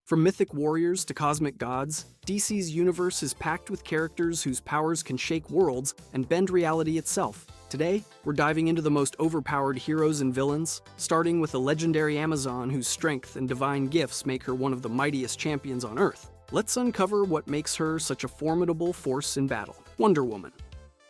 From mythic warriors to cosmic gods, DC's universe is packed with characters whose powers can shake worlds and bend reality itself. Today, we're diving into the most overpowered heroes and villains, starting with a legendary Amazon whose strength and divine gifts make her one of the mightiest champions on Earth. Let's uncover what makes her such a formidable force in battle. Wonder Woman.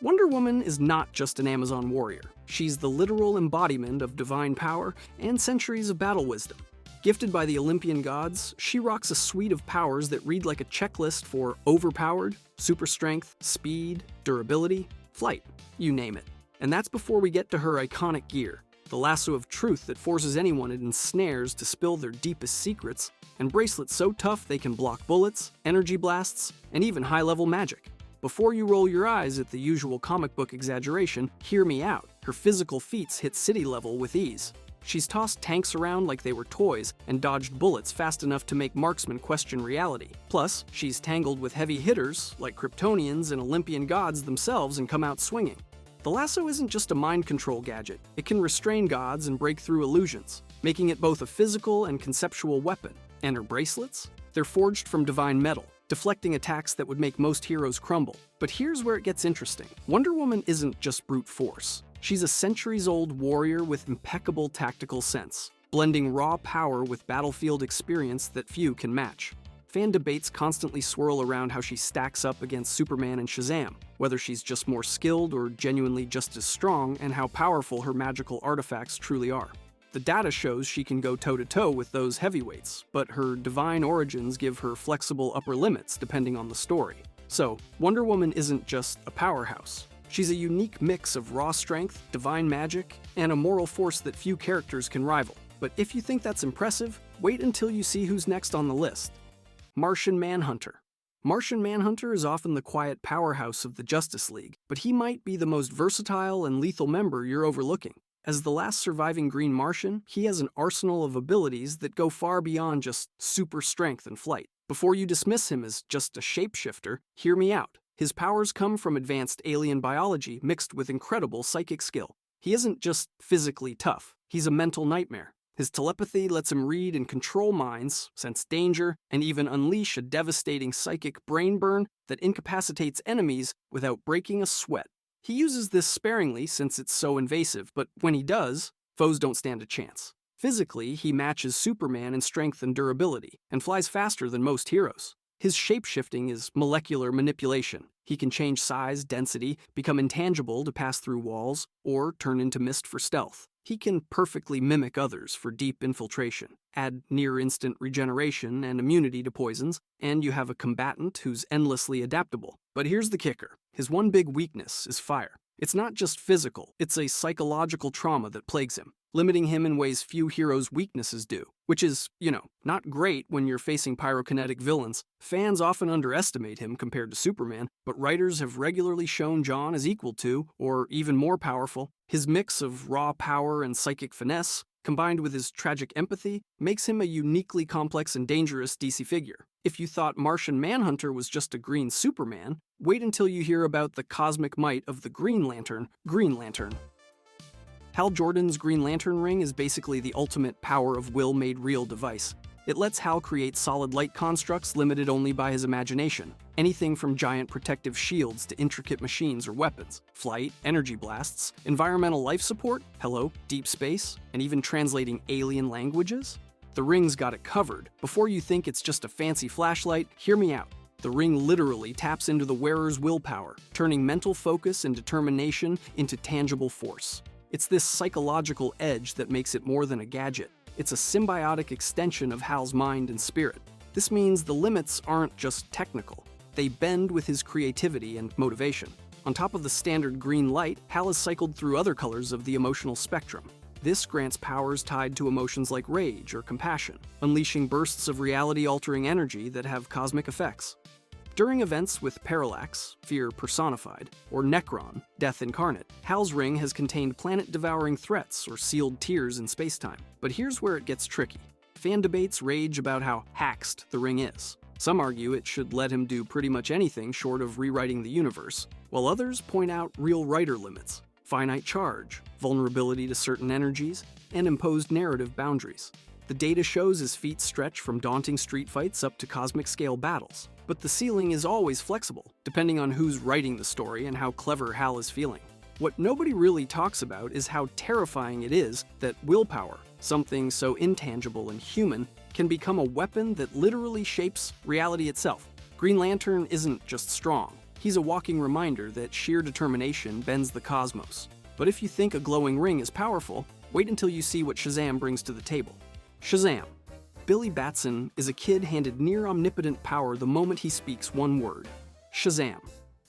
Wonder Woman is not just an Amazon warrior. She's the literal embodiment of divine power and centuries of battle wisdom. Gifted by the Olympian gods, she rocks a suite of powers that read like a checklist for overpowered, super strength, speed, durability, flight, you name it. And that's before we get to her iconic gear, the lasso of truth that forces anyone it ensnares to spill their deepest secrets, and bracelets so tough they can block bullets, energy blasts, and even high-level magic. Before you roll your eyes at the usual comic book exaggeration, hear me out. Her physical feats hit city level with ease. She's tossed tanks around like they were toys and dodged bullets fast enough to make marksmen question reality. Plus, she's tangled with heavy hitters like Kryptonians and Olympian gods themselves and come out swinging. The lasso isn't just a mind control gadget. It can restrain gods and break through illusions, making it both a physical and conceptual weapon. And her bracelets? They're forged from divine metal, deflecting attacks that would make most heroes crumble. But here's where it gets interesting. Wonder Woman isn't just brute force. She's a centuries-old warrior with impeccable tactical sense, blending raw power with battlefield experience that few can match. Fan debates constantly swirl around how she stacks up against Superman and Shazam, whether she's just more skilled or genuinely just as strong, and how powerful her magical artifacts truly are. The data shows she can go toe-to-toe with those heavyweights, but her divine origins give her flexible upper limits depending on the story. So, Wonder Woman isn't just a powerhouse. She's a unique mix of raw strength, divine magic, and a moral force that few characters can rival. But if you think that's impressive, wait until you see who's next on the list. Martian Manhunter. Martian Manhunter is often the quiet powerhouse of the Justice League, but he might be the most versatile and lethal member you're overlooking. As the last surviving Green Martian, he has an arsenal of abilities that go far beyond just super strength and flight. Before you dismiss him as just a shapeshifter, hear me out. His powers come from advanced alien biology mixed with incredible psychic skill. He isn't just physically tough, he's a mental nightmare. His telepathy lets him read and control minds, sense danger, and even unleash a devastating psychic brain burn that incapacitates enemies without breaking a sweat. He uses this sparingly since it's so invasive, but when he does, foes don't stand a chance. Physically, he matches Superman in strength and durability, and flies faster than most heroes. His shape-shifting is molecular manipulation. He can change size, density, become intangible to pass through walls, or turn into mist for stealth. He can perfectly mimic others for deep infiltration, add near-instant regeneration and immunity to poisons, and you have a combatant who's endlessly adaptable. But here's the kicker. His one big weakness is fire. It's not just physical, it's a psychological trauma that plagues him, limiting him in ways few heroes' weaknesses do, which is, not great when you're facing pyrokinetic villains. Fans often underestimate him compared to Superman, but writers have regularly shown John is equal to, or even more powerful. His mix of raw power and psychic finesse, combined with his tragic empathy, makes him a uniquely complex and dangerous DC figure. If you thought Martian Manhunter was just a green Superman, wait until you hear about the cosmic might of the Green Lantern, Green Lantern. Hal Jordan's Green Lantern ring is basically the ultimate power of will made real device. It lets Hal create solid light constructs limited only by his imagination. Anything from giant protective shields to intricate machines or weapons, flight, energy blasts, environmental life support, hello, deep space, and even translating alien languages. The ring's got it covered. Before you think it's just a fancy flashlight, hear me out. The ring literally taps into the wearer's willpower, turning mental focus and determination into tangible force. It's this psychological edge that makes it more than a gadget. It's a symbiotic extension of Hal's mind and spirit. This means the limits aren't just technical. They bend with his creativity and motivation. On top of the standard green light, Hal has cycled through other colors of the emotional spectrum. This grants powers tied to emotions like rage or compassion, unleashing bursts of reality-altering energy that have cosmic effects. During events with Parallax, fear personified, or Necron, death incarnate, Hal's ring has contained planet-devouring threats or sealed tears in spacetime. But here's where it gets tricky. Fan debates rage about how haxed the ring is. Some argue it should let him do pretty much anything short of rewriting the universe, while others point out real writer limits, finite charge, vulnerability to certain energies, and imposed narrative boundaries. The data shows his feats stretch from daunting street fights up to cosmic-scale battles. But the ceiling is always flexible, depending on who's writing the story and how clever Hal is feeling. What nobody really talks about is how terrifying it is that willpower, something so intangible and human, can become a weapon that literally shapes reality itself. Green Lantern isn't just strong. He's a walking reminder that sheer determination bends the cosmos. But if you think a glowing ring is powerful, wait until you see what Shazam brings to the table. Shazam. Billy Batson is a kid handed near-omnipotent power the moment he speaks one word: Shazam.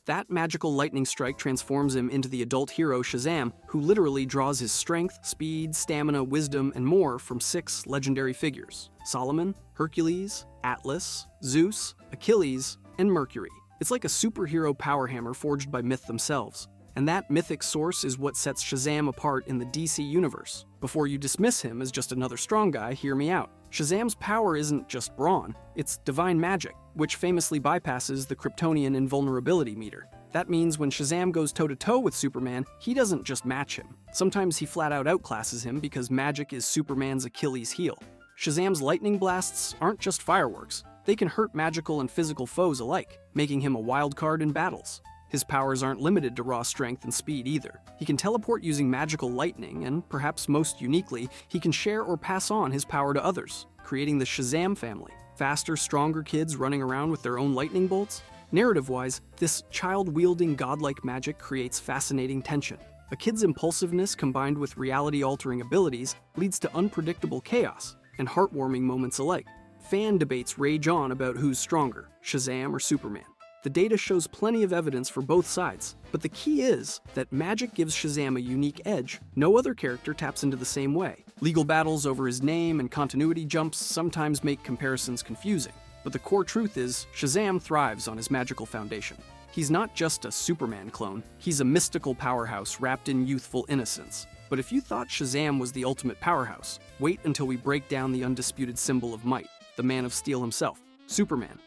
That magical lightning strike transforms him into the adult hero Shazam, who literally draws his strength, speed, stamina, wisdom, and more from 6 legendary figures: Solomon, Hercules, Atlas, Zeus, Achilles, and Mercury. It's like a superhero power hammer forged by myth themselves. And that mythic source is what sets Shazam apart in the DC universe. Before you dismiss him as just another strong guy, hear me out. Shazam's power isn't just brawn, it's divine magic, which famously bypasses the Kryptonian invulnerability meter. That means when Shazam goes toe-to-toe with Superman, he doesn't just match him. Sometimes he flat-out outclasses him because magic is Superman's Achilles heel. Shazam's lightning blasts aren't just fireworks. They can hurt magical and physical foes alike, making him a wild card in battles. His powers aren't limited to raw strength and speed either. He can teleport using magical lightning, and perhaps most uniquely, he can share or pass on his power to others, creating the Shazam family. Faster, stronger kids running around with their own lightning bolts? Narrative-wise, this child-wielding godlike magic creates fascinating tension. A kid's impulsiveness combined with reality-altering abilities leads to unpredictable chaos and heartwarming moments alike. Fan debates rage on about who's stronger, Shazam or Superman. The data shows plenty of evidence for both sides, but the key is that magic gives Shazam a unique edge no other character taps into the same way. Legal battles over his name and continuity jumps sometimes make comparisons confusing, but the core truth is Shazam thrives on his magical foundation. He's not just a Superman clone, he's a mystical powerhouse wrapped in youthful innocence. But if you thought Shazam was the ultimate powerhouse, wait until we break down the undisputed symbol of might, the Man of Steel himself, Superman.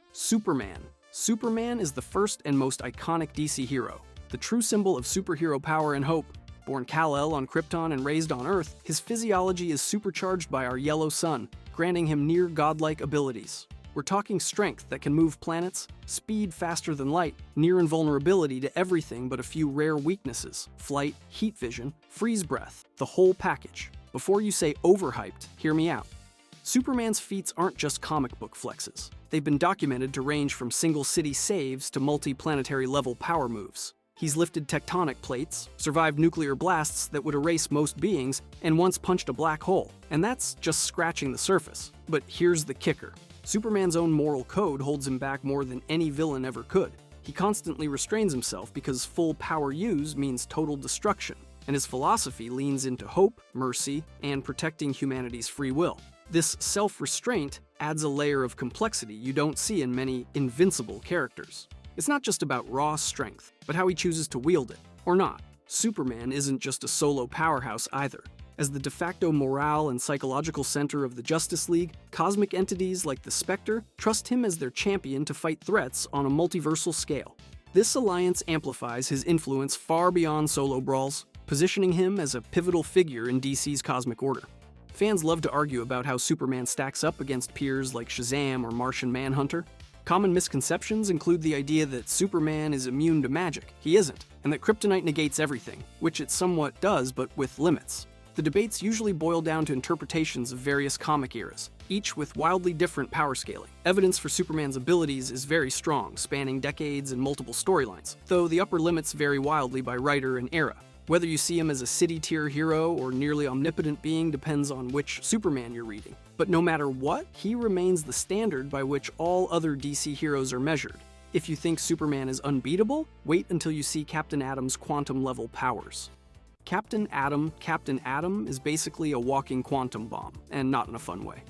Superman is the first and most iconic DC hero, the true symbol of superhero power and hope. Born Kal-El on Krypton and raised on Earth, his physiology is supercharged by our yellow sun, granting him near-godlike abilities. We're talking strength that can move planets, speed faster than light, near invulnerability to everything but a few rare weaknesses: flight, heat vision, freeze breath, the whole package. Before you say overhyped, hear me out. Superman's feats aren't just comic book flexes. They've been documented to range from single-city saves to multi-planetary level power moves. He's lifted tectonic plates, survived nuclear blasts that would erase most beings, and once punched a black hole. And that's just scratching the surface. But here's the kicker. Superman's own moral code holds him back more than any villain ever could. He constantly restrains himself because full power use means total destruction, and his philosophy leans into hope, mercy, and protecting humanity's free will. This self-restraint adds a layer of complexity you don't see in many invincible characters. It's not just about raw strength, but how he chooses to wield it, or not. Superman isn't just a solo powerhouse either. As the de facto morale and psychological center of the Justice League, cosmic entities like the Spectre trust him as their champion to fight threats on a multiversal scale. This alliance amplifies his influence far beyond solo brawls, positioning him as a pivotal figure in DC's cosmic order. Fans love to argue about how Superman stacks up against peers like Shazam or Martian Manhunter. Common misconceptions include the idea that Superman is immune to magic. He isn't, and that kryptonite negates everything, which it somewhat does, but with limits. The debates usually boil down to interpretations of various comic eras, each with wildly different power scaling. Evidence for Superman's abilities is very strong, spanning decades and multiple storylines, though the upper limits vary wildly by writer and era. Whether you see him as a city-tier hero or nearly omnipotent being depends on which Superman you're reading. But no matter what, he remains the standard by which all other DC heroes are measured. If you think Superman is unbeatable, wait until you see Captain Atom's quantum-level powers. Captain Atom is basically a walking quantum bomb, and not in a fun way.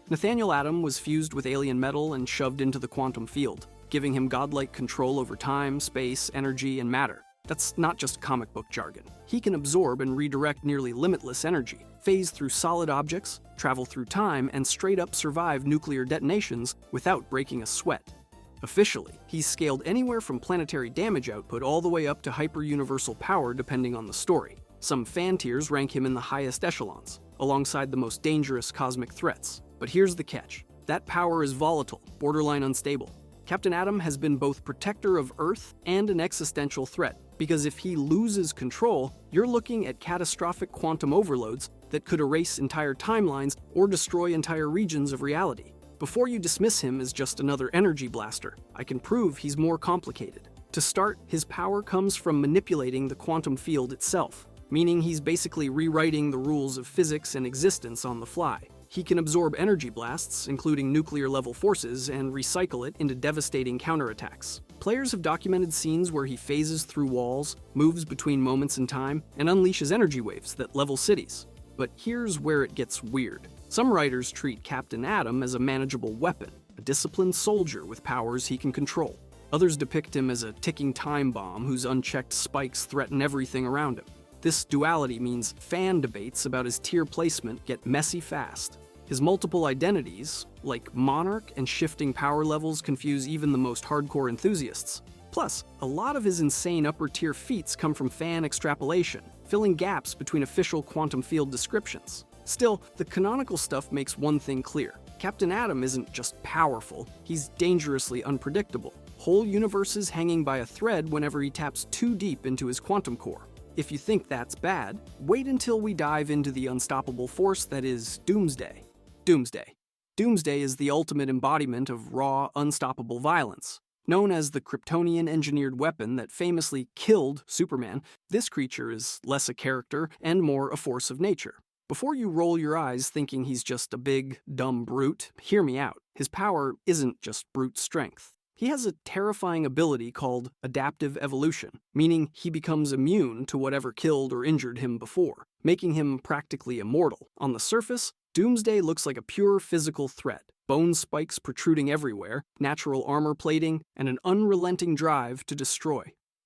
Nathaniel Atom was fused with alien metal and shoved into the quantum field, giving him godlike control over time, space, energy, and matter. That's not just comic book jargon. He can absorb and redirect nearly limitless energy, phase through solid objects, travel through time, and straight up survive nuclear detonations without breaking a sweat. Officially, he's scaled anywhere from planetary damage output all the way up to hyper-universal power depending on the story. Some fan tiers rank him in the highest echelons. alongside the most dangerous cosmic threats. But here's the catch. That power is volatile, borderline unstable. Captain Atom has been both protector of Earth and an existential threat, because if he loses control, you're looking at catastrophic quantum overloads that could erase entire timelines or destroy entire regions of reality. Before you dismiss him as just another energy blaster, I can prove he's more complicated. To start, his power comes from manipulating the quantum field itself, meaning he's basically rewriting the rules of physics and existence on the fly. He can absorb energy blasts, including nuclear-level forces, and recycle it into devastating counterattacks. Players have documented scenes where he phases through walls, moves between moments in time, and unleashes energy waves that level cities. But here's where it gets weird. Some writers treat Captain Atom as a manageable weapon, a disciplined soldier with powers he can control. Others depict him as a ticking time bomb whose unchecked spikes threaten everything around him. This duality means fan debates about his tier placement get messy fast. His multiple identities, like Monarch and shifting power levels, confuse even the most hardcore enthusiasts. Plus, a lot of his insane upper-tier feats come from fan extrapolation, filling gaps between official quantum field descriptions. Still, the canonical stuff makes one thing clear. Captain Atom isn't just powerful, he's dangerously unpredictable. Whole universes hanging by a thread whenever he taps too deep into his quantum core. If you think that's bad, wait until we dive into the unstoppable force that is Doomsday. Doomsday is the ultimate embodiment of raw, unstoppable violence. Known as the Kryptonian-engineered weapon that famously killed Superman, this creature is less a character and more a force of nature. Before you roll your eyes thinking he's just a big, dumb brute, hear me out. His power isn't just brute strength. He has a terrifying ability called adaptive evolution, meaning he becomes immune to whatever killed or injured him before, making him practically immortal. On the surface, Doomsday looks like a pure physical threat, bone spikes protruding everywhere, natural armor plating, and an unrelenting drive to destroy.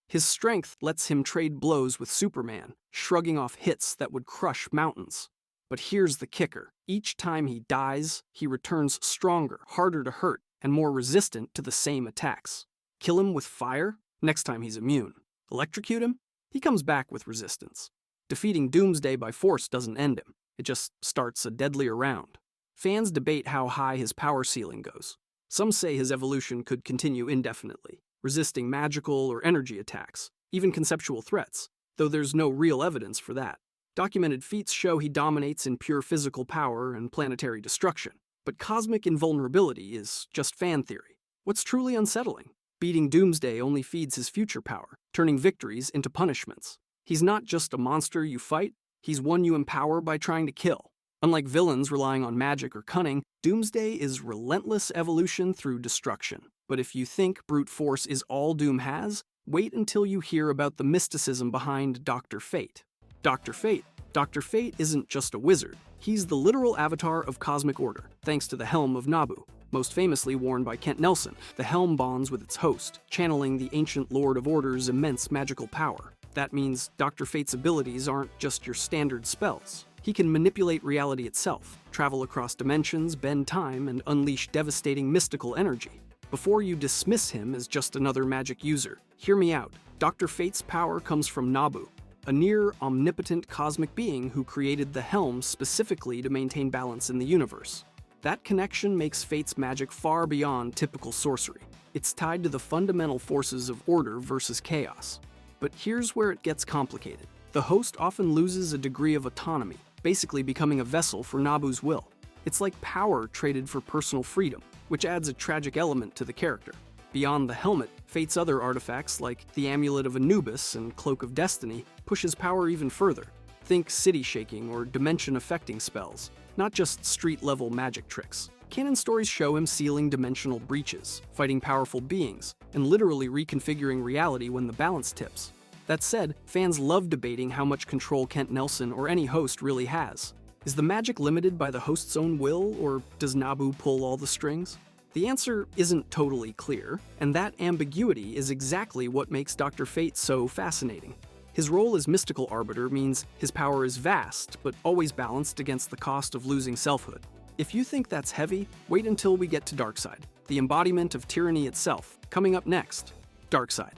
His strength lets him trade blows with Superman, shrugging off hits that would crush mountains. But here's the kicker. Each time he dies, he returns stronger, harder to hurt, and more resistant to the same attacks. Kill him with fire? Next time he's immune. Electrocute him? He comes back with resistance. Defeating Doomsday by force doesn't end him. It just starts a deadlier round. Fans debate how high his power ceiling goes. Some say his evolution could continue indefinitely, resisting magical or energy attacks, even conceptual threats, though there's no real evidence for that. Documented feats show he dominates in pure physical power and planetary destruction, but cosmic invulnerability is just fan theory. What's truly unsettling? Beating Doomsday only feeds his future power, turning victories into punishments. He's not just a monster you fight, he's one you empower by trying to kill. Unlike villains relying on magic or cunning, Doomsday is relentless evolution through destruction. But if you think brute force is all Doom has, wait until you hear about the mysticism behind Dr. Fate. Dr. Fate isn't just a wizard. He's the literal avatar of cosmic order, thanks to the Helm of Nabu, most famously worn by Kent Nelson. The helm bonds with its host, channeling the ancient Lord of Order's immense magical power. That means Dr. Fate's abilities aren't just your standard spells. He can manipulate reality itself, travel across dimensions, bend time, and unleash devastating mystical energy. Before you dismiss him as just another magic user, hear me out. Dr. Fate's power comes from Nabu, a near-omnipotent cosmic being who created the Helm specifically to maintain balance in the universe. That connection makes Fate's magic far beyond typical sorcery. It's tied to the fundamental forces of order versus chaos. But here's where it gets complicated. The host often loses a degree of autonomy, basically becoming a vessel for Nabu's will. It's like power traded for personal freedom, which adds a tragic element to the character. Beyond the helmet, Fate's other artifacts like the Amulet of Anubis and Cloak of Destiny push his power even further. Think city-shaking or dimension-affecting spells, not just street-level magic tricks. Canon stories show him sealing dimensional breaches, fighting powerful beings, and literally reconfiguring reality when the balance tips. That said, fans love debating how much control Kent Nelson or any host really has. Is the magic limited by the host's own will, or does Nabu pull all the strings? The answer isn't totally clear, and that ambiguity is exactly what makes Dr. Fate so fascinating. His role as mystical arbiter means his power is vast, but always balanced against the cost of losing selfhood. If you think that's heavy, wait until we get to Darkseid, the embodiment of tyranny itself. Coming up next, Darkseid.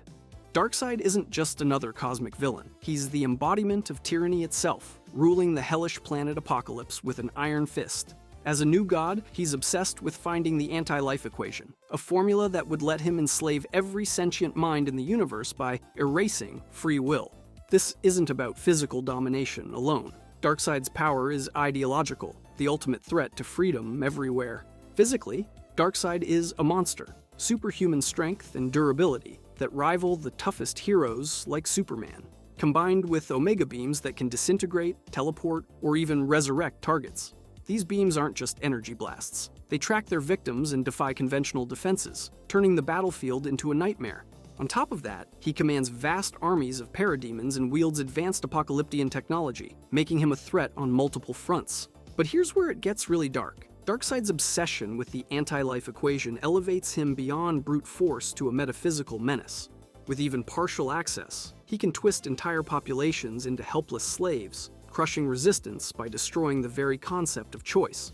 Darkseid isn't just another cosmic villain. He's the embodiment of tyranny itself, ruling the hellish planet Apokolips with an iron fist. As a new god, he's obsessed with finding the anti-life equation, a formula that would let him enslave every sentient mind in the universe by erasing free will. This isn't about physical domination alone. Darkseid's power is ideological, the ultimate threat to freedom everywhere. Physically, Darkseid is a monster, superhuman strength and durability that rival the toughest heroes like Superman, combined with Omega beams that can disintegrate, teleport, or even resurrect targets. These beams aren't just energy blasts. They track their victims and defy conventional defenses, turning the battlefield into a nightmare. On top of that, he commands vast armies of parademons and wields advanced apocalyptic technology, making him a threat on multiple fronts. But here's where it gets really dark. Darkseid's obsession with the anti-life equation elevates him beyond brute force to a metaphysical menace. With even partial access, he can twist entire populations into helpless slaves, crushing resistance by destroying the very concept of choice.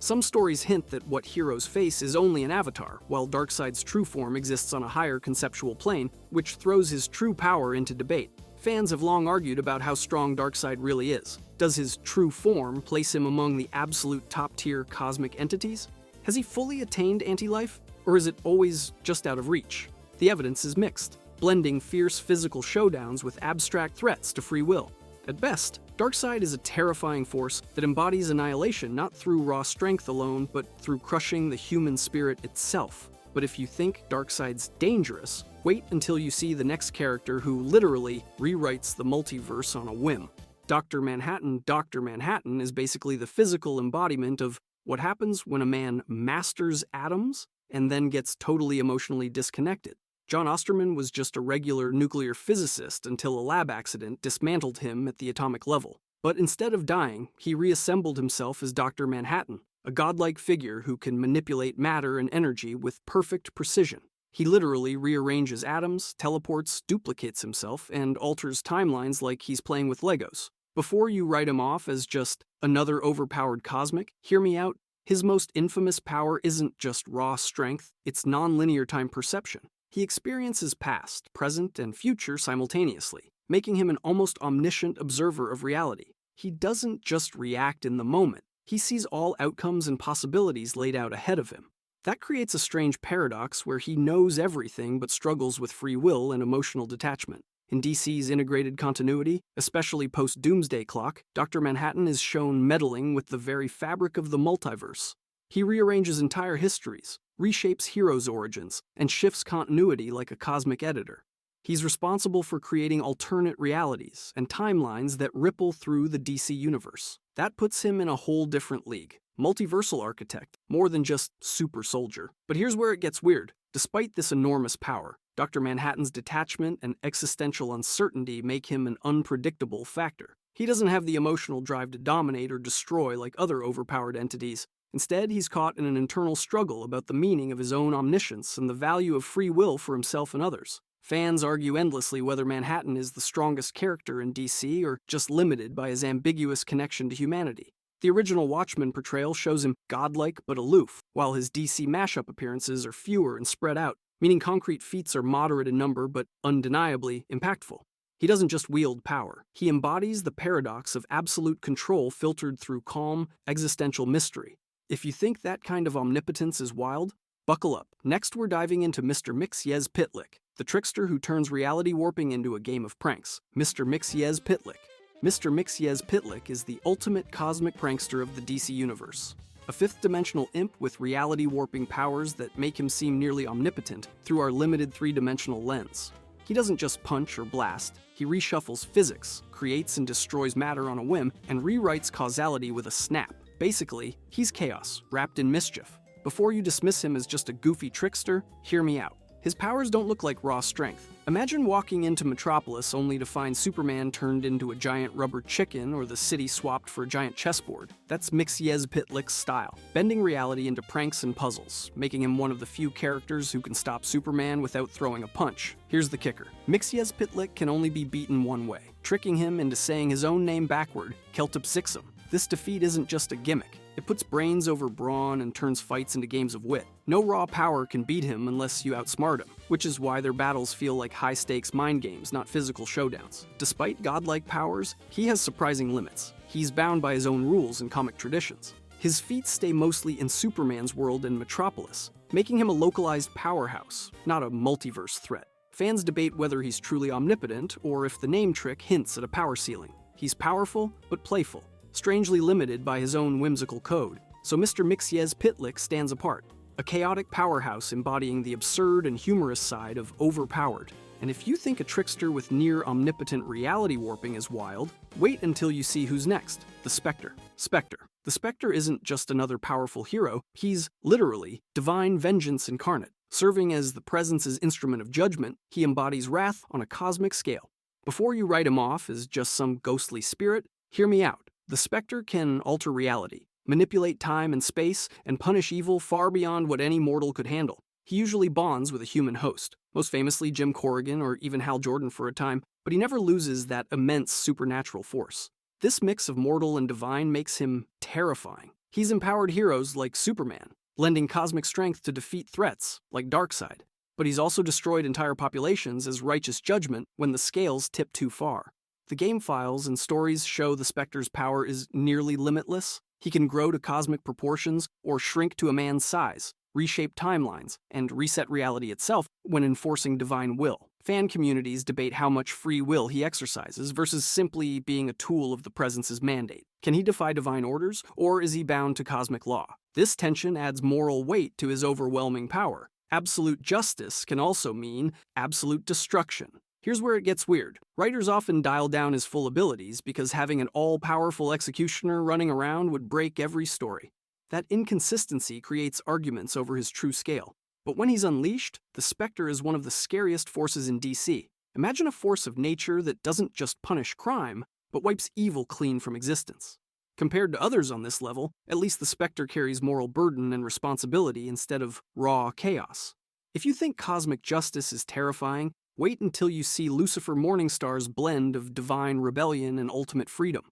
Some stories hint that what heroes face is only an avatar, while Darkseid's true form exists on a higher conceptual plane, which throws his true power into debate. Fans have long argued about how strong Darkseid really is. Does his true form place him among the absolute top-tier cosmic entities? Has he fully attained anti-life, or is it always just out of reach? The evidence is mixed, blending fierce physical showdowns with abstract threats to free will. At best, Darkseid is a terrifying force that embodies annihilation not through raw strength alone, but through crushing the human spirit itself. But if you think Darkseid's dangerous, wait until you see the next character who literally rewrites the multiverse on a whim. Dr. Manhattan. Dr. Manhattan is basically the physical embodiment of what happens when a man masters atoms and then gets totally emotionally disconnected. John Osterman was just a regular nuclear physicist until a lab accident dismantled him at the atomic level. But instead of dying, he reassembled himself as Dr. Manhattan, a godlike figure who can manipulate matter and energy with perfect precision. He literally rearranges atoms, teleports, duplicates himself, and alters timelines like he's playing with Legos. Before you write him off as just another overpowered cosmic, hear me out. His most infamous power isn't just raw strength, it's non-linear time perception. He experiences past, present, and future simultaneously, making him an almost omniscient observer of reality. He doesn't just react in the moment, he sees all outcomes and possibilities laid out ahead of him. That creates a strange paradox where he knows everything but struggles with free will and emotional detachment. In DC's integrated continuity, especially post-Doomsday Clock, Dr. Manhattan is shown meddling with the very fabric of the multiverse. He rearranges entire histories, reshapes heroes' origins, and shifts continuity like a cosmic editor. He's responsible for creating alternate realities and timelines that ripple through the DC universe. That puts him in a whole different league. Multiversal architect, more than just super soldier. But here's where it gets weird. Despite this enormous power, Dr. Manhattan's detachment and existential uncertainty make him an unpredictable factor. He doesn't have the emotional drive to dominate or destroy like other overpowered entities. Instead, he's caught in an internal struggle about the meaning of his own omniscience and the value of free will for himself and others. Fans argue endlessly whether Manhattan is the strongest character in DC or just limited by his ambiguous connection to humanity. The original Watchmen portrayal shows him godlike but aloof, while his DC mashup appearances are fewer and spread out, meaning concrete feats are moderate in number but undeniably impactful. He doesn't just wield power, he embodies the paradox of absolute control filtered through calm, existential mystery. If you think that kind of omnipotence is wild, buckle up. Next we're diving into Mr. Mxyzptlk, the trickster who turns reality warping into a game of pranks. Mr. Mxyzptlk. Mr. Mxyzptlk is the ultimate cosmic prankster of the DC universe. A fifth-dimensional imp with reality warping powers that make him seem nearly omnipotent through our limited three-dimensional lens. He doesn't just punch or blast, he reshuffles physics, creates and destroys matter on a whim, and rewrites causality with a snap. Basically, he's chaos, wrapped in mischief. Before you dismiss him as just a goofy trickster, hear me out. His powers don't look like raw strength. Imagine walking into Metropolis only to find Superman turned into a giant rubber chicken or the city swapped for a giant chessboard. That's Mxyzptlk's style, bending reality into pranks and puzzles, making him one of the few characters who can stop Superman without throwing a punch. Here's the kicker. Mxyzptlk can only be beaten one way, tricking him into saying his own name backward, Keltipsixum. This defeat isn't just a gimmick, It puts brains over brawn and turns fights into games of wit. No raw power can beat him unless you outsmart him, which is why their battles feel like high-stakes mind games, not physical showdowns. Despite godlike powers, he has surprising limits. He's bound by his own rules and comic traditions. His feats stay mostly in Superman's world and Metropolis, making him a localized powerhouse, not a multiverse threat. Fans debate whether he's truly omnipotent or if the name trick hints at a power ceiling. He's powerful, but playful, strangely limited by his own whimsical code. So Mr. Mxyz Ptolemy stands apart, a chaotic powerhouse embodying the absurd and humorous side of overpowered. And if you think a trickster with near-omnipotent reality warping is wild, wait until you see who's next, the Spectre. Spectre. The Spectre isn't just another powerful hero, he's, literally, divine vengeance incarnate. Serving as the Presence's instrument of judgment, he embodies wrath on a cosmic scale. Before you write him off as just some ghostly spirit, hear me out. The Spectre can alter reality, manipulate time and space, and punish evil far beyond what any mortal could handle. He usually bonds with a human host, most famously Jim Corrigan or even Hal Jordan for a time, but he never loses that immense supernatural force. This mix of mortal and divine makes him terrifying. He's empowered heroes like Superman, lending cosmic strength to defeat threats like Darkseid. But he's also destroyed entire populations as righteous judgment when the scales tip too far. The game files and stories show the Spectre's power is nearly limitless. He can grow to cosmic proportions or shrink to a man's size, reshape timelines, and reset reality itself when enforcing divine will. Fan communities debate how much free will he exercises versus simply being a tool of the Presence's mandate. Can he defy divine orders, or is he bound to cosmic law? This tension adds moral weight to his overwhelming power. Absolute justice can also mean absolute destruction. Here's where it gets weird. Writers often dial down his full abilities because having an all-powerful executioner running around would break every story. That inconsistency creates arguments over his true scale. But when he's unleashed, the Spectre is one of the scariest forces in DC. Imagine a force of nature that doesn't just punish crime, but wipes evil clean from existence. Compared to others on this level, at least the Spectre carries moral burden and responsibility instead of raw chaos. If you think cosmic justice is terrifying, wait until you see Lucifer Morningstar's blend of divine rebellion and ultimate freedom.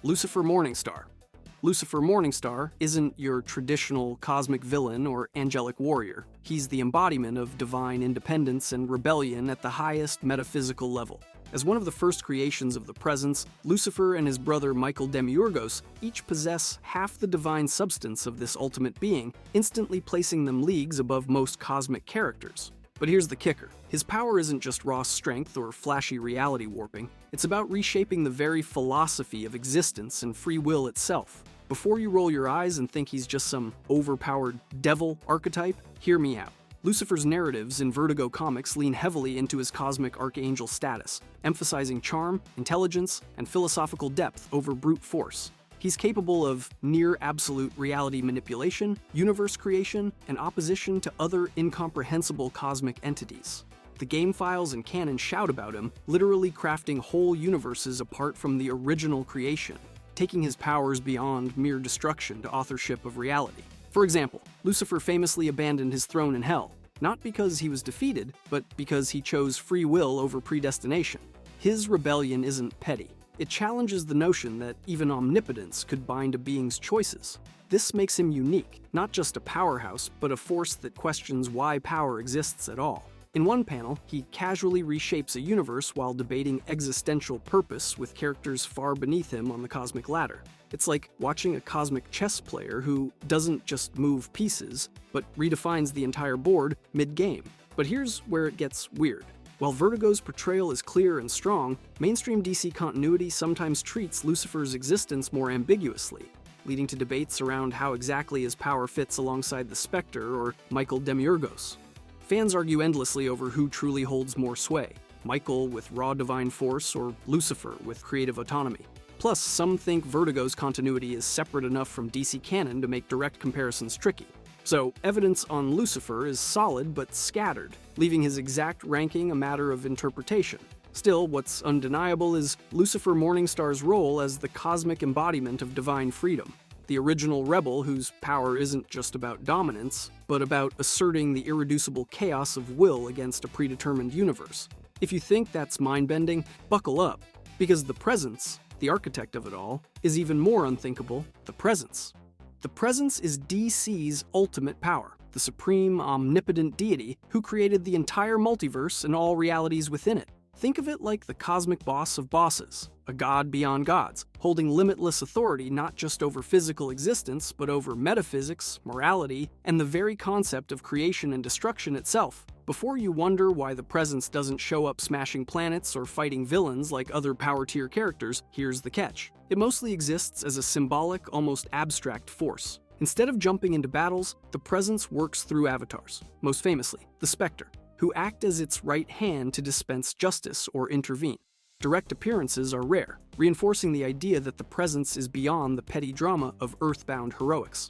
Lucifer Morningstar. Lucifer Morningstar isn't your traditional cosmic villain or angelic warrior. He's the embodiment of divine independence and rebellion at the highest metaphysical level. As one of the first creations of the Presence, Lucifer and his brother Michael Demiurgos each possess half the divine substance of this ultimate being, instantly placing them leagues above most cosmic characters. But here's the kicker. His power isn't just raw strength or flashy reality warping. It's about reshaping the very philosophy of existence and free will itself. Before you roll your eyes and think he's just some overpowered devil archetype, hear me out. Lucifer's narratives in Vertigo Comics lean heavily into his cosmic archangel status, emphasizing charm, intelligence, and philosophical depth over brute force. He's capable of near-absolute reality manipulation, universe creation, and opposition to other incomprehensible cosmic entities. The game files and canon shout about him, literally crafting whole universes apart from the original creation, taking his powers beyond mere destruction to authorship of reality. For example, Lucifer famously abandoned his throne in Hell, not because he was defeated, but because he chose free will over predestination. His rebellion isn't petty. It challenges the notion that even omnipotence could bind a being's choices. This makes him unique, not just a powerhouse, but a force that questions why power exists at all. In one panel, he casually reshapes a universe while debating existential purpose with characters far beneath him on the cosmic ladder. It's like watching a cosmic chess player who doesn't just move pieces, but redefines the entire board mid-game. But here's where it gets weird. While Vertigo's portrayal is clear and strong, mainstream DC continuity sometimes treats Lucifer's existence more ambiguously, leading to debates around how exactly his power fits alongside the Spectre or Michael Demiurgos. Fans argue endlessly over who truly holds more sway, Michael with raw divine force or Lucifer with creative autonomy. Plus, some think Vertigo's continuity is separate enough from DC canon to make direct comparisons tricky. So, evidence on Lucifer is solid but scattered, leaving his exact ranking a matter of interpretation. Still, what's undeniable is Lucifer Morningstar's role as the cosmic embodiment of divine freedom. The original rebel whose power isn't just about dominance, but about asserting the irreducible chaos of will against a predetermined universe. If you think that's mind-bending, buckle up, because the Presence, the architect of it all, is even more unthinkable: the Presence. The presence is DC's ultimate power, the supreme, omnipotent deity who created the entire multiverse and all realities within it. Think of it like the cosmic boss of bosses, a god beyond gods, holding limitless authority not just over physical existence, but over metaphysics, morality, and the very concept of creation and destruction itself. Before you wonder why the presence doesn't show up smashing planets or fighting villains like other power-tier characters, here's the catch. It mostly exists as a symbolic, almost abstract force. Instead of jumping into battles, the presence works through avatars, most famously, the Spectre, who act as its right hand to dispense justice or intervene. Direct appearances are rare, reinforcing the idea that the presence is beyond the petty drama of earthbound heroics.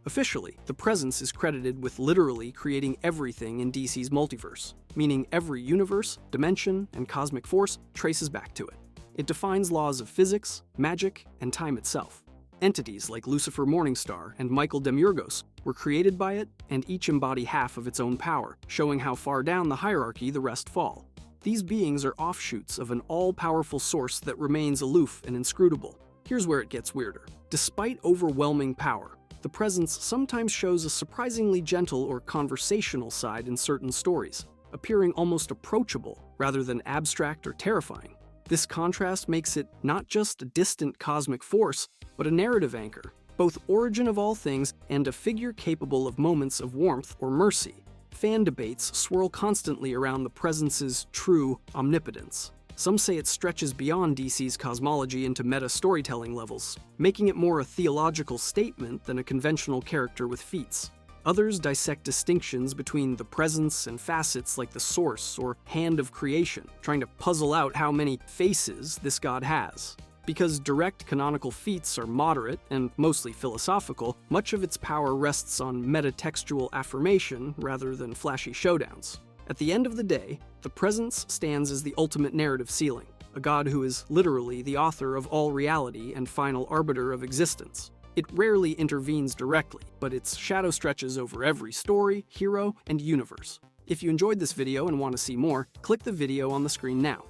Officially, the presence is credited with literally creating everything in DC's multiverse, meaning every universe, dimension, and cosmic force traces back to it. It defines laws of physics, magic, and time itself. Entities like Lucifer Morningstar and Michael Demiurgos were created by it, and each embody half of its own power, showing how far down the hierarchy the rest fall. These beings are offshoots of an all-powerful source that remains aloof and inscrutable. Here's where it gets weirder. Despite overwhelming power, the presence sometimes shows a surprisingly gentle or conversational side in certain stories, appearing almost approachable rather than abstract or terrifying. This contrast makes it not just a distant cosmic force, but a narrative anchor, both origin of all things and a figure capable of moments of warmth or mercy. Fan debates swirl constantly around the presence's true omnipotence. Some say it stretches beyond DC's cosmology into meta-storytelling levels, making it more a theological statement than a conventional character with feats. Others dissect distinctions between the presence and facets like the source or hand of creation, trying to puzzle out how many faces this god has. Because direct canonical feats are moderate and mostly philosophical, much of its power rests on metatextual affirmation rather than flashy showdowns. At the end of the day, the presence stands as the ultimate narrative ceiling, a god who is literally the author of all reality and final arbiter of existence. It rarely intervenes directly, but its shadow stretches over every story, hero, and universe. If you enjoyed this video and want to see more, click the video on the screen now.